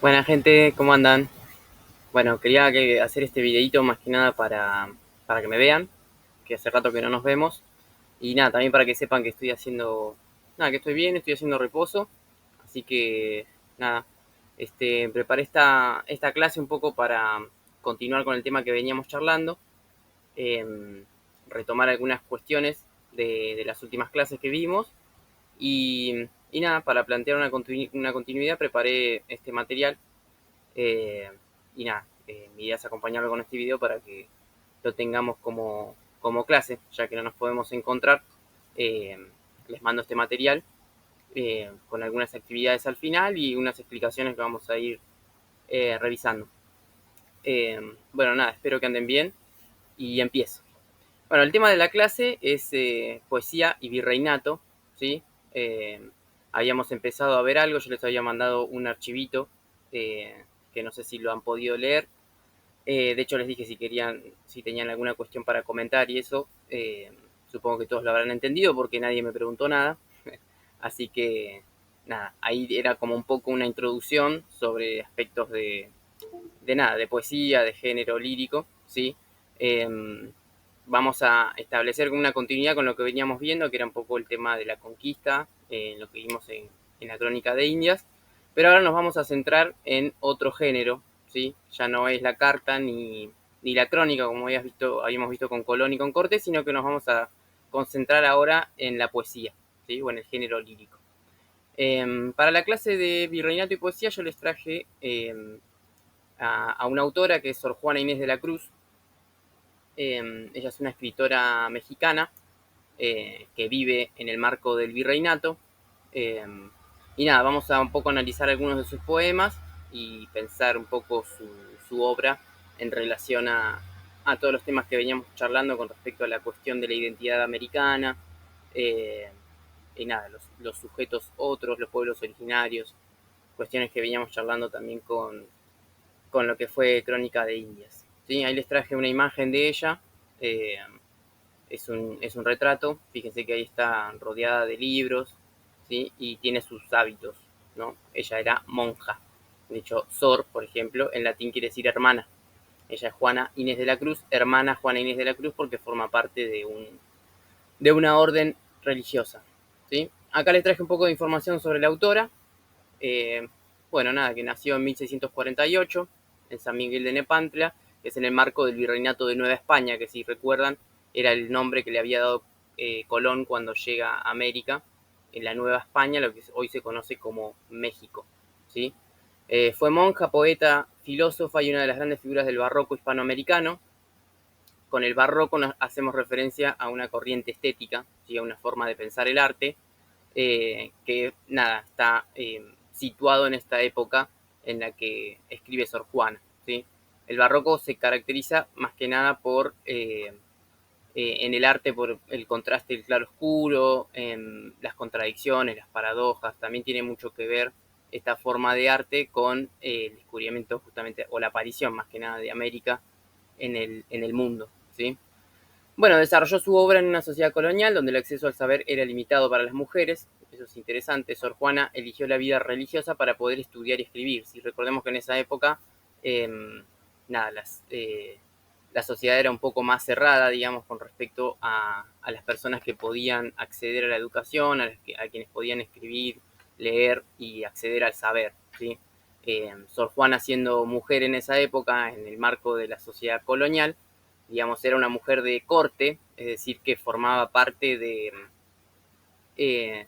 Buena gente, ¿cómo andan? Bueno, quería hacer este videito más que nada para que me vean, que hace rato que no nos vemos. Y nada, también para que sepan que estoy haciendo, nada, que estoy bien, estoy haciendo reposo. Así que nada, preparé esta clase un poco para continuar con el tema que veníamos charlando, em, retomar algunas cuestiones de las últimas clases que vimos. Y nada, para plantear una continuidad preparé este material. Eh, y nada, mi idea es acompañarlo con este video para que lo tengamos como clase, ya que no nos podemos encontrar. eh, Les mando este material con algunas actividades al final y unas explicaciones que vamos a ir revisando. Bueno, nada, espero que anden bien y empiezo. Bueno, el tema de la clase es poesía y virreinato, ¿sí? Eh, Habíamos empezado a ver algo, yo les había mandado un archivito que no sé si lo han podido leer. De hecho, les dije si querían, si tenían alguna cuestión para comentar y eso. Supongo que todos lo habrán entendido porque nadie me preguntó nada. Así que, nada, ahí era como un poco una introducción sobre aspectos de nada, de poesía, de género lírico, ¿sí? Eh, Vamos a establecer una continuidad con lo que veníamos viendo, que era un poco el tema de la conquista, lo que vimos en la crónica de Indias, pero ahora nos vamos a centrar en otro género, ¿sí? Ya no es la carta ni la crónica, como habíamos visto con Colón y con Cortés, sino que nos vamos a concentrar ahora en la poesía, ¿sí? O en el género lírico. Para la clase de virreinato y poesía yo les traje a una autora que es Sor Juana Inés de la Cruz. Ella es una escritora mexicana que vive en el marco del virreinato. Eh, y nada, vamos a un poco analizar algunos de sus poemas y pensar un poco su obra en relación a todos los temas que veníamos charlando con respecto a la cuestión de la identidad americana. eh, y nada, los sujetos otros, los pueblos originarios, cuestiones que veníamos charlando también con lo que fue Crónica de Indias. ¿Sí? Ahí les traje una imagen de ella. eh, es un retrato. Fíjense que ahí está rodeada de libros, ¿sí? Y tiene sus hábitos, ¿no? Ella era monja. De hecho, Sor, por ejemplo, en latín quiere decir hermana. Ella es Juana Inés de la Cruz, hermana Juana Inés de la Cruz, porque forma parte de una orden religiosa. ¿Sí? Acá les traje un poco de información sobre la autora. Eh, bueno, nada, que nació en 1648 en San Miguel de Nepantla, que es en el marco del Virreinato de Nueva España, que si recuerdan era el nombre que le había dado Colón cuando llega a América, en la Nueva España, lo que hoy se conoce como México. ¿Sí? Fue monja, poeta, filósofa y una de las grandes figuras del barroco hispanoamericano. Con el barroco nos hacemos referencia a una corriente estética, ¿sí? A una forma de pensar el arte, que nada, está situado en esta época en la que escribe Sor Juana. ¿Sí? El barroco se caracteriza más que nada en el arte por el contraste del claro oscuro, en las contradicciones, las paradojas. También tiene mucho que ver esta forma de arte con el descubrimiento justamente, o la aparición más que nada de América en el mundo. ¿Sí? Bueno, desarrolló su obra en una sociedad colonial donde el acceso al saber era limitado para las mujeres. Eso es interesante. Sor Juana eligió la vida religiosa para poder estudiar y escribir. Si recordemos que en esa época, eh, nada, la sociedad era un poco más cerrada, digamos, con respecto a las personas que podían acceder a la educación, a quienes podían escribir, leer y acceder al saber. ¿Sí? Sor Juana, siendo mujer en esa época, en el marco de la sociedad colonial, digamos, era una mujer de corte, es decir, que formaba parte eh,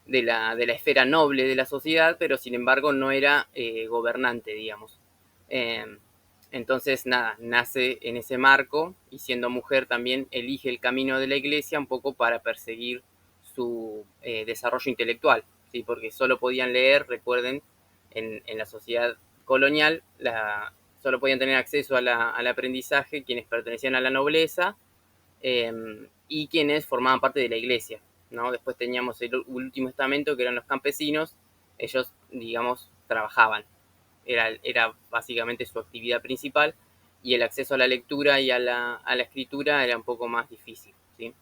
de la esfera noble de la sociedad, pero sin embargo no era gobernante, digamos. Eh, entonces, nada, nace en ese marco y siendo mujer también elige el camino de la iglesia un poco para perseguir su desarrollo intelectual, ¿sí? Porque solo podían leer, recuerden, en la sociedad colonial, solo podían tener acceso al aprendizaje quienes pertenecían a la nobleza y quienes formaban parte de la iglesia. ¿No? Después teníamos el último estamento, que eran los campesinos. Ellos, digamos, trabajaban. Era básicamente su actividad principal y el acceso a la lectura y a la escritura era un poco más difícil. ¿Sí?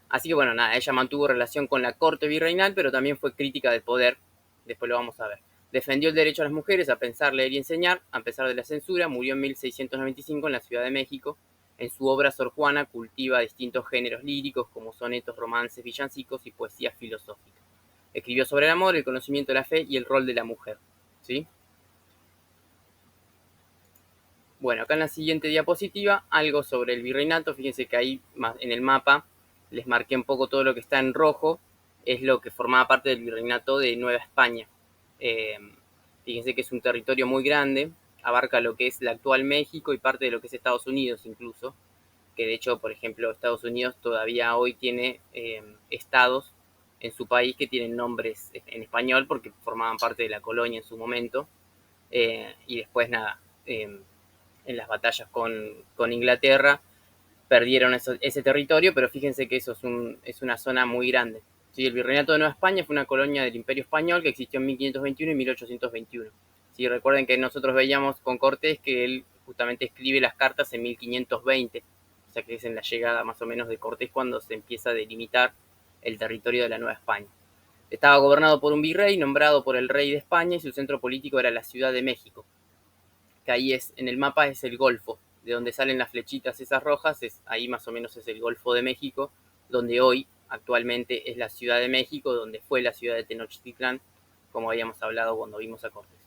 Así que bueno, nada, ella mantuvo relación con la corte virreinal, pero también fue crítica del poder. Después lo vamos a ver. Defendió el derecho a las mujeres a pensar, leer y enseñar, a pesar de la censura. Murió en 1695 en la Ciudad de México. En su obra Sor Juana cultiva distintos géneros líricos como sonetos, romances, villancicos y poesía filosófica. Escribió sobre el amor, el conocimiento de la fe y el rol de la mujer, ¿sí? Bueno, acá en la siguiente diapositiva, algo sobre el virreinato. Fíjense que ahí en el mapa les marqué un poco todo lo que está en rojo, es lo que formaba parte del virreinato de Nueva España. Eh, Fíjense que es un territorio muy grande, abarca lo que es la actual México y parte de lo que es Estados Unidos incluso, que de hecho, por ejemplo, Estados Unidos todavía hoy tiene estados en su país que tienen nombres en español porque formaban parte de la colonia en su momento. Y después nada, en las batallas con Inglaterra perdieron ese territorio, pero fíjense que eso es una zona muy grande. ¿Sí? El Virreinato de Nueva España fue una colonia del Imperio Español que existió en 1521 y 1821. ¿Sí? Recuerden que nosotros veíamos con Cortés que él justamente escribe las cartas en 1520, o sea que es en la llegada más o menos de Cortés cuando se empieza a delimitar el territorio de la Nueva España. Estaba gobernado por un virrey nombrado por el rey de España y su centro político era la Ciudad de México, que ahí es, en el mapa es el Golfo, de donde salen las flechitas esas rojas, ahí más o menos es el Golfo de México, donde hoy actualmente es la Ciudad de México, donde fue la ciudad de Tenochtitlán, como habíamos hablado cuando vimos a Cortés.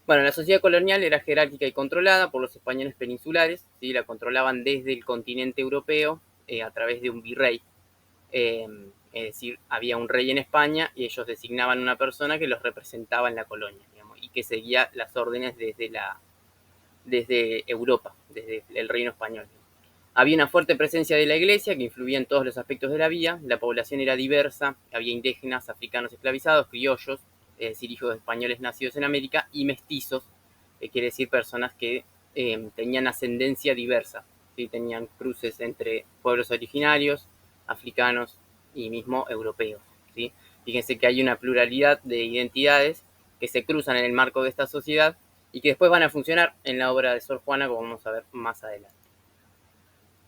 Bueno, la sociedad colonial era jerárquica y controlada por los españoles peninsulares, ¿sí? La controlaban desde el continente europeo a través de un virrey. Es decir, había un rey en España y ellos designaban una persona que los representaba en la colonia, digamos, y que seguía las órdenes desde Europa, desde el reino español. Había una fuerte presencia de la iglesia que influía en todos los aspectos de la vida. La población era diversa, había indígenas, africanos esclavizados, criollos, es decir, hijos de españoles nacidos en América, y mestizos, quiere decir personas que tenían ascendencia diversa, ¿sí? Tenían cruces entre pueblos originarios, africanos y mismo europeos, ¿sí? Fíjense que hay una pluralidad de identidades que se cruzan en el marco de esta sociedad y que después van a funcionar en la obra de Sor Juana, como vamos a ver más adelante.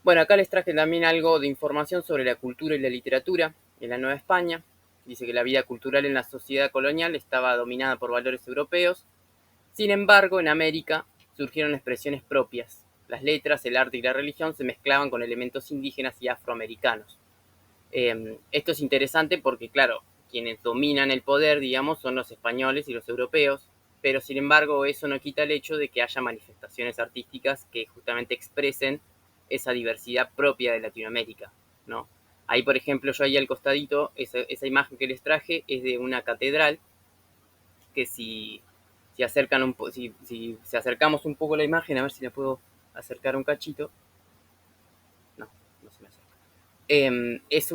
Bueno, acá les traje también algo de información sobre la cultura y la literatura en la Nueva España. Dice que la vida cultural en la sociedad colonial estaba dominada por valores europeos. Sin embargo, en América surgieron expresiones propias. Las letras, el arte y la religión se mezclaban con elementos indígenas y afroamericanos. Esto es interesante porque, claro, quienes dominan el poder, digamos, son los españoles y los europeos, pero sin embargo eso no quita el hecho de que haya manifestaciones artísticas que justamente expresen esa diversidad propia de Latinoamérica, ¿no? Ahí, por ejemplo, yo ahí al costadito, esa imagen que les traje es de una catedral que si se acercamos un poco la imagen, a ver si la puedo acercar un cachito. No, no se me acerca. Es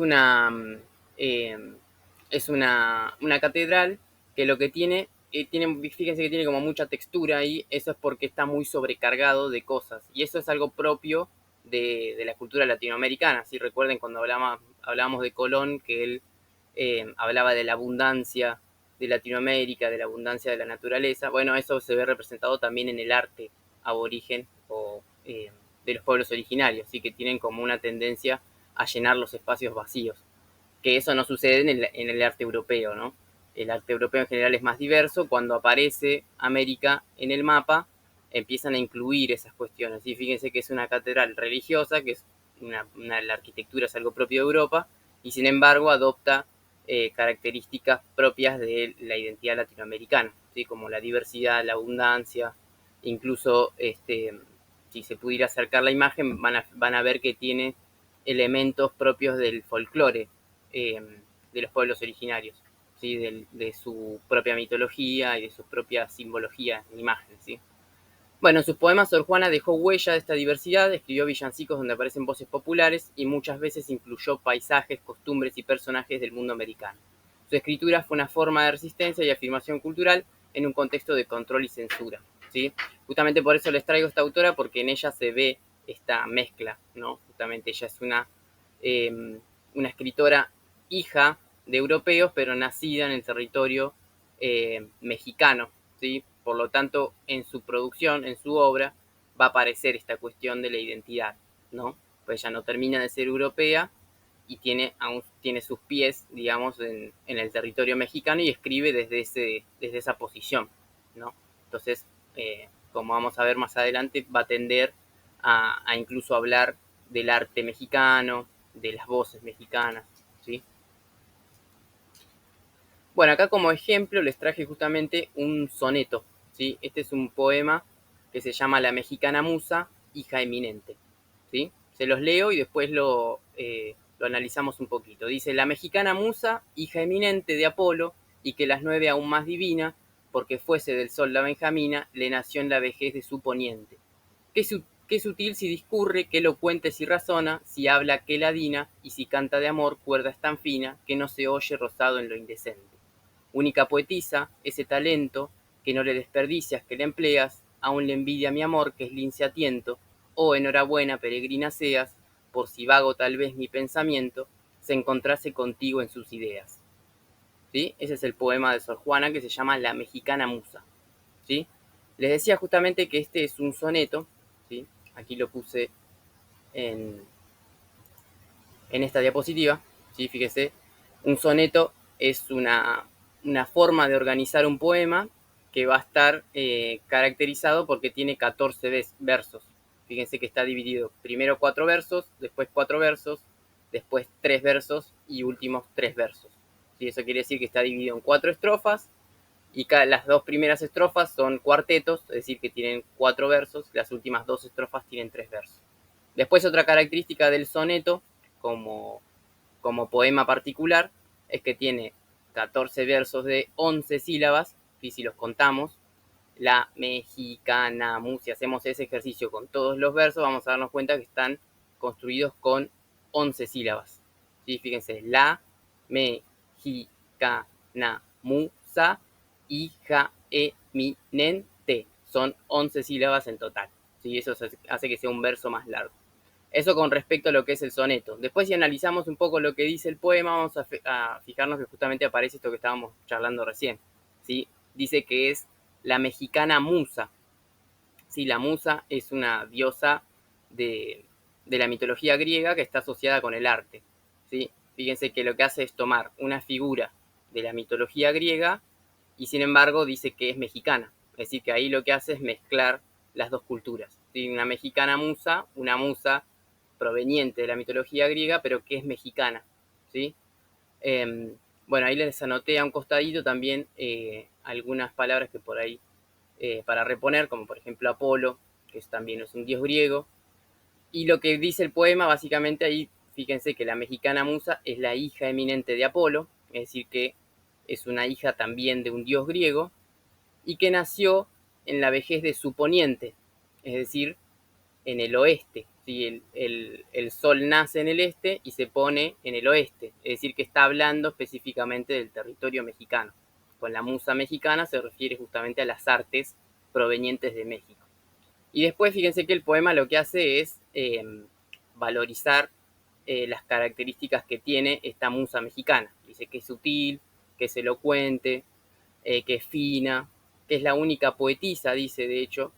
eh, una catedral que lo que fíjense que tiene como mucha textura ahí, eso es porque está muy sobrecargado de cosas, y eso es algo propio de la cultura latinoamericana. Si recuerden cuando hablábamos de Colón, que él hablaba de la abundancia de Latinoamérica, de la abundancia de la naturaleza, bueno, eso se ve representado también en el arte aborigen o de los pueblos originarios, ¿sí? Que tienen como una tendencia a llenar los espacios vacíos, que eso no sucede en el arte europeo, ¿no? El arte europeo en general es más diverso. Cuando aparece América en el mapa, empiezan a incluir esas cuestiones. Y fíjense que es una catedral religiosa, que es la arquitectura es algo propio de Europa, y sin embargo adopta características propias de la identidad latinoamericana, ¿sí? Como la diversidad, la abundancia, incluso si se pudiera acercar la imagen, van a ver que tiene elementos propios del folclore eh, de los pueblos originarios, ¿sí? De su propia mitología y de su propia simbología en imagen, ¿sí? Bueno, en sus poemas Sor Juana dejó huella de esta diversidad, escribió villancicos donde aparecen voces populares y muchas veces incluyó paisajes, costumbres y personajes del mundo americano. Su escritura fue una forma de resistencia y afirmación cultural en un contexto de control y censura, ¿sí? Justamente por eso les traigo esta autora, porque en ella se ve esta mezcla, ¿no? Justamente ella es una escritora hija de europeos, pero nacida en el territorio mexicano, ¿sí? Por lo tanto, en su producción, en su obra, va a aparecer esta cuestión de la identidad, ¿no? Pues ella no termina de ser europea, y tiene sus pies, digamos, en el territorio mexicano y escribe desde esa posición, ¿no? Entonces, como vamos a ver más adelante, va a tender a incluso hablar del arte mexicano, de las voces mexicanas, ¿sí? Bueno, acá como ejemplo les traje justamente un soneto, ¿sí? Este es un poema que se llama La mexicana musa, hija eminente, ¿sí? Se los leo y después lo analizamos un poquito. Dice, la mexicana musa, hija eminente de Apolo, y que las 9 aún más divina, porque fuese del sol la benjamina, le nació en la vejez de su poniente. Qué sutil si discurre, qué elocuente si razona, si habla que ladina, y si canta de amor, cuerda es tan fina, que no se oye rozado en lo indecente. Única poetisa, ese talento, que no le desperdicias, que le empleas, aún le envidia mi amor, que es lince a tiento, oh enhorabuena, peregrina seas, por si vago tal vez mi pensamiento, se encontrase contigo en sus ideas. ¿Sí? Ese es el poema de Sor Juana que se llama La mexicana musa. ¿Sí? Les decía justamente que este es un soneto, ¿sí? Aquí lo puse en, en esta diapositiva, ¿sí? Fíjese, un soneto es una forma de organizar un poema que va a estar caracterizado porque tiene 14 versos. Fíjense que está dividido primero 4 versos, después 4 versos, después 3 versos y últimos 3 versos. ¿Sí? Eso quiere decir que está dividido en 4 estrofas y las 2 primeras estrofas son cuartetos, es decir, que tienen 4 versos, las últimas 2 estrofas tienen 3 versos. Después otra característica del soneto, como, como poema particular, es que tiene 14 versos de 11 sílabas, y si los contamos, la mexicana, si hacemos ese ejercicio con todos los versos, vamos a darnos cuenta que están construidos con 11 sílabas. ¿Sí? Fíjense, la mexicana, musa, hija, eminente. Son 11 sílabas en total. ¿Sí? Eso hace que sea un verso más largo. Eso con respecto a lo que es el soneto. Después, si analizamos un poco lo que dice el poema, vamos a fijarnos que justamente aparece esto que estábamos charlando recién. ¿Sí? Dice que es la mexicana musa. Sí, la musa es una diosa de la mitología griega que está asociada con el arte. ¿Sí? Fíjense que lo que hace es tomar una figura de la mitología griega y sin embargo dice que es mexicana. Es decir, que ahí lo que hace es mezclar las dos culturas. ¿Sí? Una mexicana musa, una musa proveniente de la mitología griega, pero que es mexicana. ¿Sí? Bueno, ahí les anoté a un costadito también algunas palabras que por ahí para reponer, como por ejemplo Apolo, que también es un dios griego. Y lo que dice el poema, básicamente ahí, fíjense que la mexicana musa es la hija eminente de Apolo, es decir, que es una hija también de un dios griego, y que nació en la vejez de su poniente, es decir, en el oeste. ¿Sí? El sol nace en el este y se pone en el oeste, es decir, que está hablando específicamente del territorio mexicano. Con la musa mexicana se refiere justamente a las artes provenientes de México. Y después fíjense que el poema lo que hace es valorizar las características que tiene esta musa mexicana. Dice que es sutil, que es elocuente, que es fina, que es la única poetisa, dice de hecho,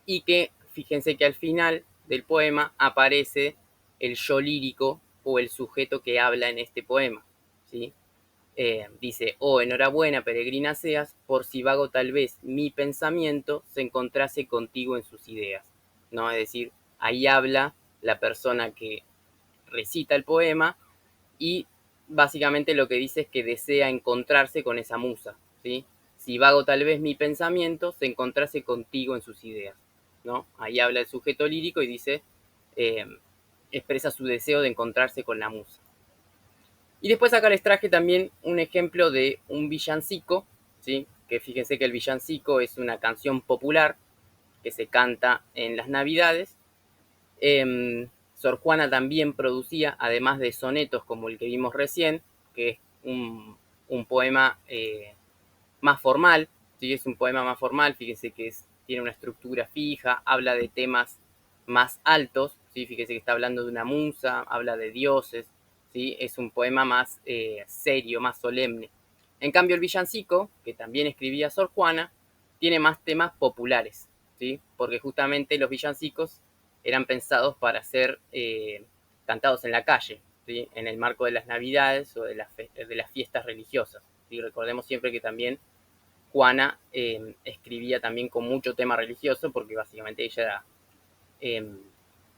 y que fíjense que al final del poema aparece el yo lírico o el sujeto que habla en este poema. ¿Sí? Dice, oh, enhorabuena, peregrina seas, por si vago tal vez mi pensamiento se encontrase contigo en sus ideas. ¿No? Es decir, ahí habla la persona que recita el poema y básicamente lo que dice es que desea encontrarse con esa musa. ¿Sí? Si vago tal vez mi pensamiento se encontrase contigo en sus ideas. ¿No? Ahí habla el sujeto lírico y dice, eh, expresa su deseo de encontrarse con la musa. Y después acá les traje también un ejemplo de un villancico, ¿sí? Que fíjense que el villancico es una canción popular que se canta en las Navidades. Sor Juana también producía, además de sonetos como el que vimos recién, que es un poema más formal, ¿sí? Es un poema más formal, fíjense que tiene una estructura fija, habla de temas más altos, ¿sí? Fíjense que está hablando de una musa, habla de dioses, ¿sí? Es un poema más serio, más solemne. En cambio el villancico, que también escribía Sor Juana, tiene más temas populares, ¿sí? Porque justamente los villancicos eran pensados para ser cantados en la calle, ¿sí? En el marco de las Navidades o de las fiestas religiosas. ¿Sí? Recordemos siempre que también Juana escribía también con mucho tema religioso porque básicamente ella era,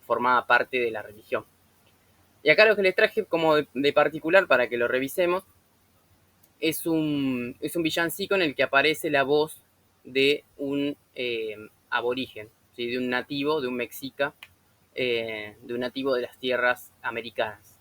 formaba parte de la religión. Y acá lo que les traje como de particular para que lo revisemos es un villancico en el que aparece la voz de un aborigen, ¿sí? De un nativo, de un mexica, de un nativo de las tierras americanas.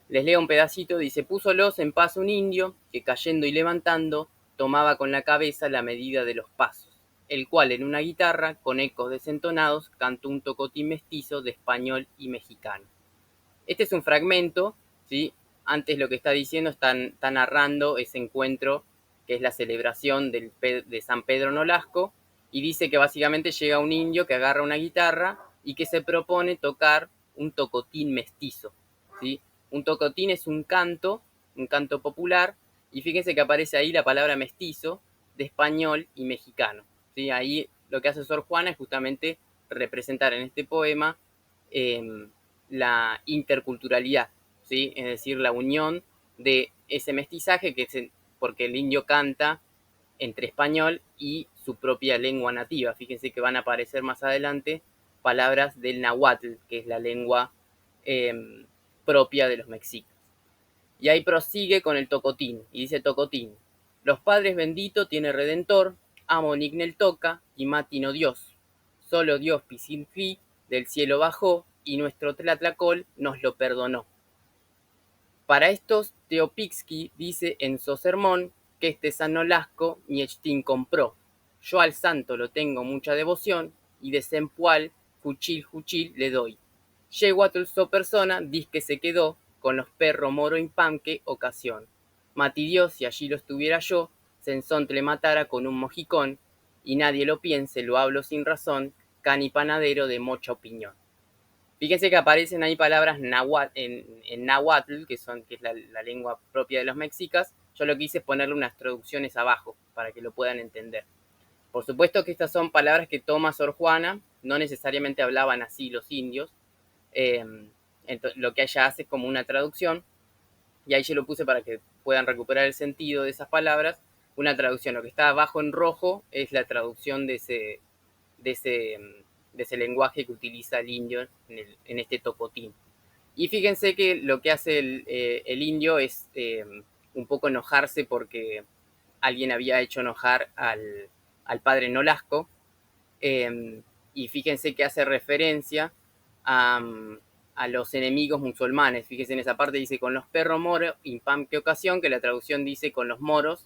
Les leo un pedacito, dice: púsolos en paz un indio, que cayendo y levantando, tomaba con la cabeza la medida de los pasos, el cual en una guitarra, con ecos desentonados, cantó un tocotín mestizo de español y mexicano. Este es un fragmento, ¿sí? Antes lo que está diciendo está narrando ese encuentro que es la celebración de San Pedro Nolasco, y dice que básicamente llega un indio que agarra una guitarra y que se propone tocar un tocotín mestizo, ¿sí? Un tocotín es un canto popular, y fíjense que aparece ahí la palabra mestizo de español y mexicano, ¿sí? Ahí lo que hace Sor Juana es justamente representar en este poema eh, la interculturalidad, ¿sí? Es decir, la unión de ese mestizaje porque el indio canta entre español y su propia lengua nativa. Fíjense que van a aparecer más adelante palabras del náhuatl, que es la lengua propia de los mexicas. Y ahí prosigue con el tocotín, y dice tocotín: los padres bendito tiene redentor, amo nignel toca, y matino Dios. Solo Dios pisinfli del cielo bajó, y nuestro tlatlacol nos lo perdonó. Para estos, Teopixqui dice en su sermón que este San Nolasco Miechtín compró. Yo al santo lo tengo mucha devoción, y de sempual juchil le doy. Yeguatl so persona, dis que se quedó, con los perros moro impamque ocasión. Mati Dios, si allí lo estuviera yo, Sensonte le matara con un mojicón, y nadie lo piense, lo hablo sin razón, cani panadero de mocha opinión. Fíjense que aparecen ahí palabras en náhuatl, que es la lengua propia de los mexicas. Yo lo que hice es ponerle unas traducciones abajo para que lo puedan entender. Por supuesto que estas son palabras que toma Sor Juana, no necesariamente hablaban así los indios. Eh, lo que ella hace es como una traducción, y ahí yo lo puse para que puedan recuperar el sentido de esas palabras. Una traducción, lo que está abajo en rojo es la traducción de ese, de ese lenguaje que utiliza el indio en este tocotín. Y fíjense que lo que hace el indio es un poco enojarse porque alguien había hecho enojar al padre Nolasco. eh, y fíjense que hace referencia a, a los enemigos musulmanes. Fíjense en esa parte, dice con los perros moros, impam que ocasión, que la traducción dice con los moros,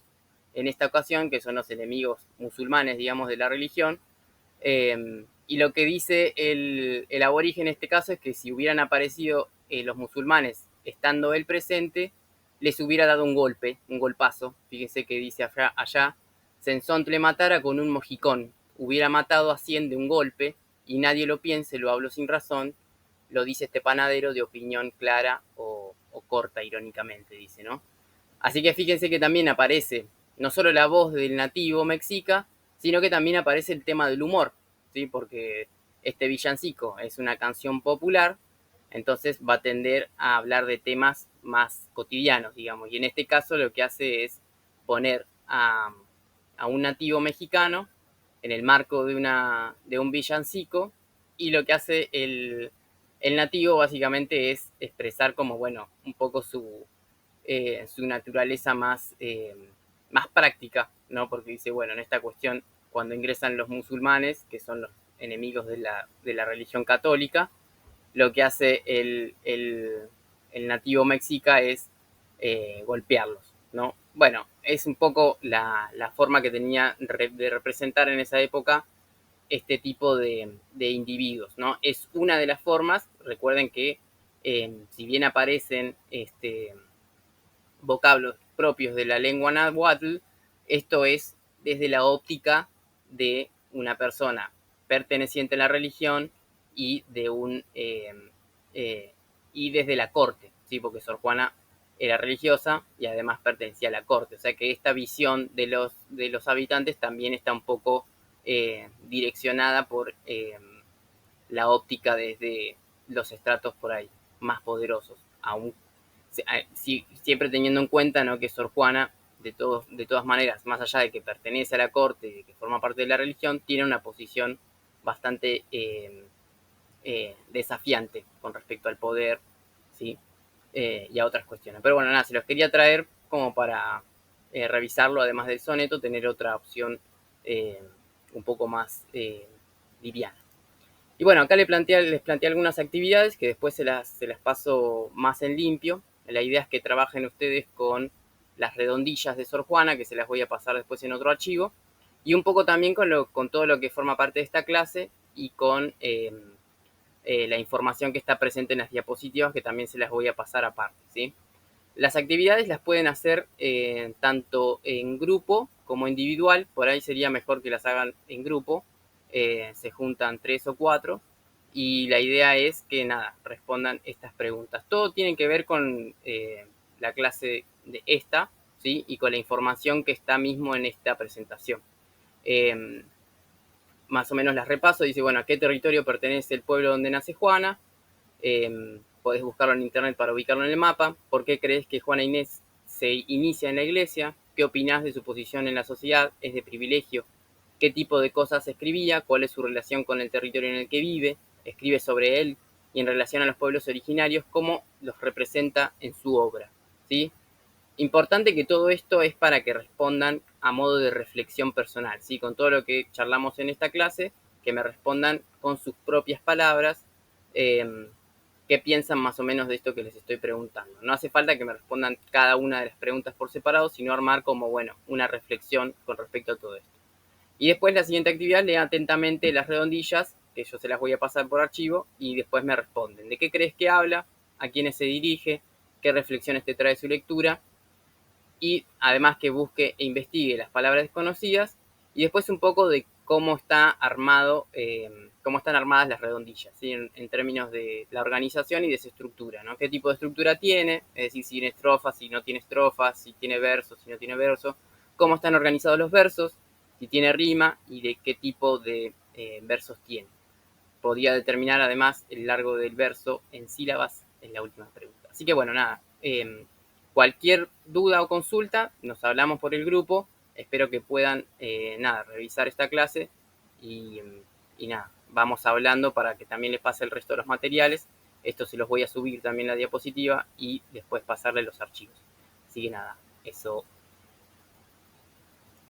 en esta ocasión, que son los enemigos musulmanes, digamos, de la religión. Y lo que dice el aborigen en este caso es que si hubieran aparecido los musulmanes estando él presente, les hubiera dado un golpazo. Fíjense que dice allá, Sensonte le matara con un mojicón, hubiera matado a 100 de un golpe, y nadie lo piense, lo hablo sin razón, lo dice este panadero de opinión clara o corta, irónicamente, dice, ¿no? Así que fíjense que también aparece no solo la voz del nativo mexica, sino que también aparece el tema del humor, ¿sí? Porque este villancico es una canción popular, entonces va a tender a hablar de temas más cotidianos, digamos. Y en este caso lo que hace es poner a un nativo mexicano en el marco de un villancico, y lo que hace el nativo básicamente es expresar como, bueno, un poco su naturaleza más práctica, ¿no? Porque dice, bueno, en esta cuestión, cuando ingresan los musulmanes, que son los enemigos de la religión católica, lo que hace el nativo mexica es golpearlos, ¿no? Bueno, es un poco la forma que tenía de representar en esa época este tipo de individuos, ¿no? Es una de las formas. Recuerden que si bien aparecen vocablos propios de la lengua náhuatl, esto es desde la óptica de una persona perteneciente a la religión y y desde la corte, ¿sí? Porque Sor Juana era religiosa y además pertenecía a la corte. O sea que esta visión de los habitantes también está un poco direccionada por la óptica desde los estratos por ahí más poderosos, aún siempre teniendo en cuenta, ¿no?, que Sor Juana, de todas maneras, más allá de que pertenece a la corte y de que forma parte de la religión, tiene una posición bastante desafiante con respecto al poder, ¿sí? Y a otras cuestiones. Pero bueno, nada, se los quería traer como para revisarlo, además del soneto, tener otra opción un poco más liviana. Y bueno, acá les planteé algunas actividades que después se las paso más en limpio. La idea es que trabajen ustedes con las redondillas de Sor Juana, que se las voy a pasar después en otro archivo, y un poco también con todo lo que forma parte de esta clase y con la información que está presente en las diapositivas, que también se las voy a pasar aparte, ¿sí? Las actividades las pueden hacer tanto en grupo como individual. Por ahí sería mejor que las hagan en grupo. Se juntan 3 o 4 y la idea es que, nada, respondan estas preguntas. Todo tiene que ver con la clase de esta, ¿sí? Y con la información que está mismo en esta presentación. Más o menos las repaso. Dice, bueno, ¿a qué territorio pertenece el pueblo donde nace Juana? Podés buscarlo en internet para ubicarlo en el mapa. ¿Por qué crees que Juana Inés se inicia en la iglesia? ¿Qué opinás de su posición en la sociedad? ¿Es de privilegio? ¿Qué tipo de cosas escribía? ¿Cuál es su relación con el territorio en el que vive? ¿Escribe sobre él? Y en relación a los pueblos originarios, ¿cómo los representa en su obra? ¿Sí? Importante que todo esto es para que respondan a modo de reflexión personal, ¿sí? Con todo lo que charlamos en esta clase, que me respondan con sus propias palabras qué piensan más o menos de esto que les estoy preguntando. No hace falta que me respondan cada una de las preguntas por separado, sino armar como, bueno, una reflexión con respecto a todo esto. Y después la siguiente actividad, lean atentamente las redondillas, que yo se las voy a pasar por archivo, y después me responden. ¿De qué crees que habla? ¿A quiénes se dirige? ¿Qué reflexiones te trae su lectura? Y además que busque e investigue las palabras desconocidas y después un poco de cómo está armado, cómo están armadas las redondillas, ¿sí? En términos de la organización y de su estructura, ¿no? ¿Qué tipo de estructura tiene? Es decir, si tiene estrofas, si no tiene estrofas, si tiene versos, si no tiene versos, cómo están organizados los versos, si tiene rima y de qué tipo de versos tiene. Podría determinar además el largo del verso en sílabas en la última pregunta. Así que bueno, nada, cualquier duda o consulta, nos hablamos por el grupo. Espero que puedan, nada, revisar esta clase y nada, vamos hablando para que también les pase el resto de los materiales. Esto se los voy a subir también en la diapositiva y después pasarle los archivos. Así que nada, eso